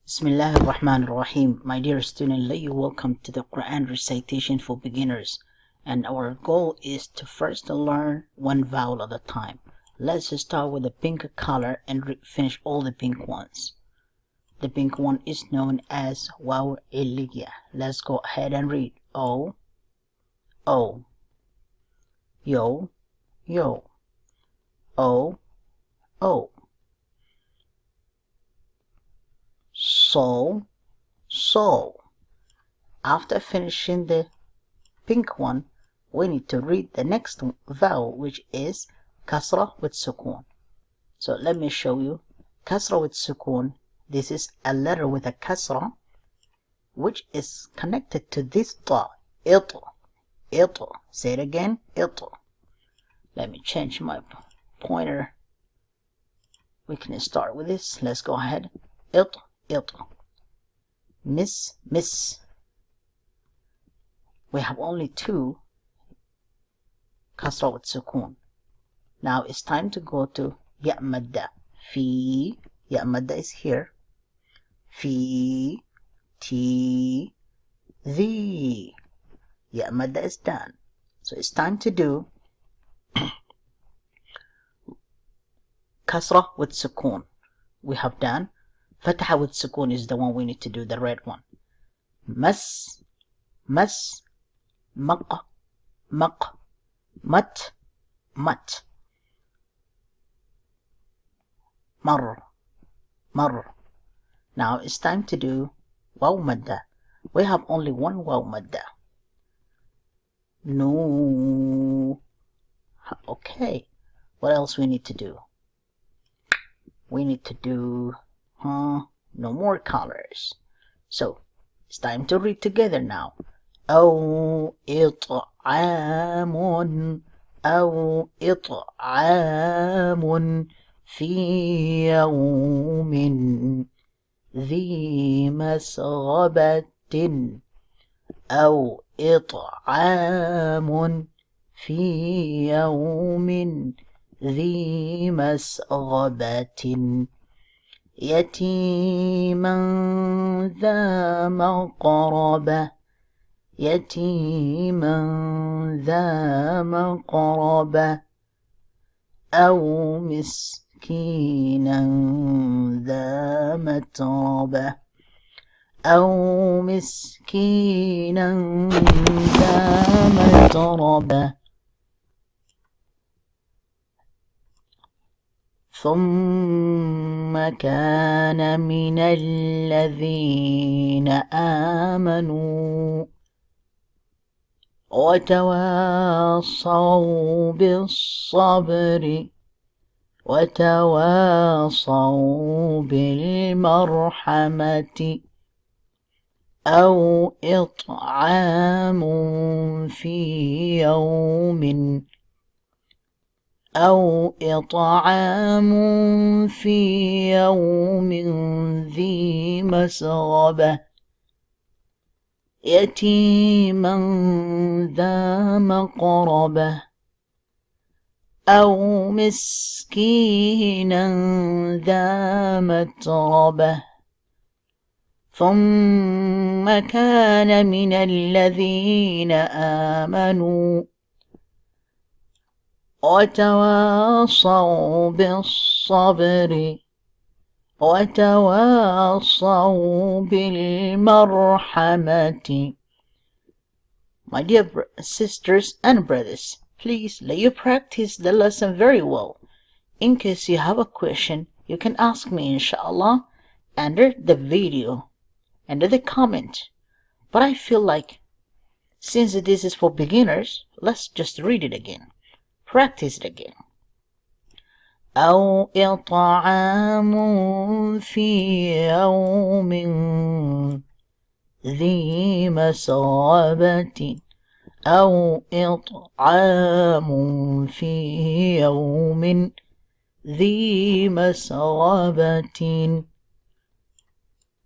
Bismillahirrahmanirrahim. My dear student, let you welcome to the Quran recitation for beginners. And our goal is to first learn one vowel at a time. Let's start with the pink color and finish all the pink ones. The pink one is known as waw illiya. Let's go ahead and read. O, O, yo, yo, O, O. So, so. After finishing the pink one, we need to read the next vowel, which is kasra with sukun. So let me show you. Kasra with sukun. This is a letter with a kasra, which is connected to this ta. It. It. Say it again. It. Let me change my pointer. We can start with this. Let's go ahead. It. It. Miss, miss. We have only two kasra with sukun. Now it's time to go to ya madda. Fi, ya madda is here. Fi, ti, the. Ya madda is done. So it's time to do kasra with sukun. We have done. Fatha with sukun is the one we need to do, the red one. Mas, mas, maq, maq, mat, mat. Mar, mar. Now it's time to do waw madda. We have only one waw madda. No. Okay. What else we need to do? We need to do no more colors. So it's time to read together now. أو إطعام أو إطعام في يوم ذي مسغبة أو إطعام في يوم ذي مسغبة يتيما ذا مقربة يتيما ذا مقربة أو مسكينا ذا متربة أو مسكينا ذا متربة ثم كان من الذين آمنوا وتواصوا بالصبر وتواصوا بالمرحمة أو إطعام في يوم أو إطعام في يوم ذي مسغبة يتيما ذا مقربة أو مسكينا ذا متربة ثم كان من الذين آمنوا وتواصوا بالصبر وتواصوا بالمرحمة. My dear sisters and brothers, please let you practice the lesson very well. In case you have a question, you can ask me inshallah under the video, under the comment. But I feel like since this is for beginners, let's just read it again. Practice it again. أو إطعام في يوم ذي مسغبة أو إطعام في يوم ذي مسغبة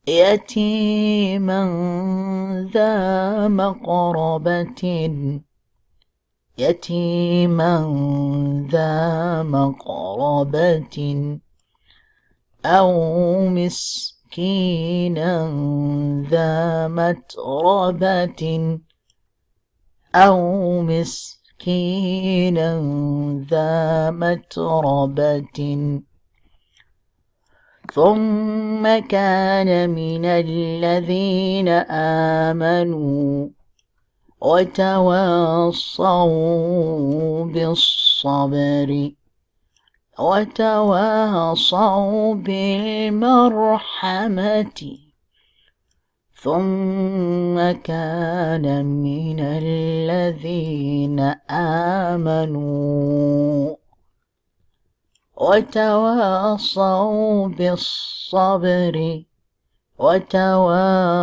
يتيما ذا مقربة يتيما ذا مقربة أو مسكينا مسكينا ذا متربة أو مسكينا ذا متربة ثم كان من الذين آمنوا وتواصوا بالصبر وتواصوا بالمرحمة ثم كان من الذين آمنوا وتواصوا بالصبر وتواصوا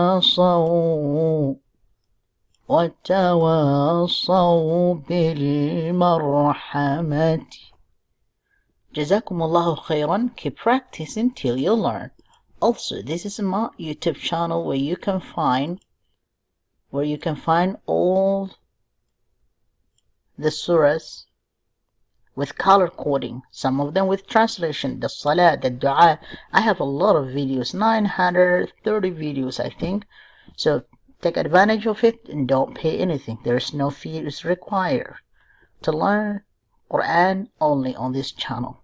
بالمرحمة. Jazakumullahu khairan. Keep practicing till you learn. Also, this is my YouTube channel where you can find all the surahs with color coding, some of them with translation, the salah, the dua. I have a lot of videos, 930 videos I think. So take advantage of it and don't pay anything. There is no fee is required to learn Quran only on this channel.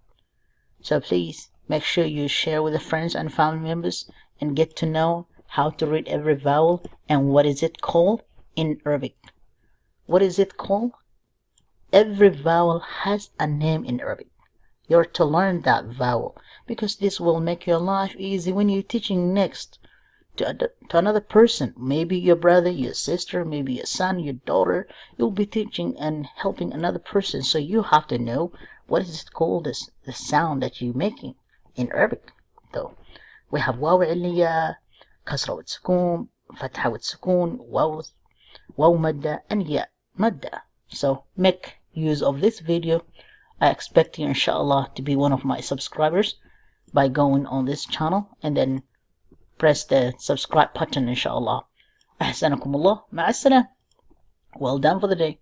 So please make sure you share with the friends and family members and get to know how to read every vowel and what is it called in Arabic. What is it called? Every vowel has a name in Arabic. You're to learn that vowel because this will make your life easy when you're teaching next to another person. Maybe your brother, your sister, maybe your son, your daughter. You'll be teaching and helping another person. So you have to know what is it called, the sound that you're making in Arabic. Though we have waw aliyah, kasra with sukoon, fatha with sukoon, waw madda, and ya madda. So make use of this video. I expect you inshallah to be one of my subscribers by going on this channel and then press the subscribe button inshallah. Ahsanakumullah. Ma'assalam. Well done for the day.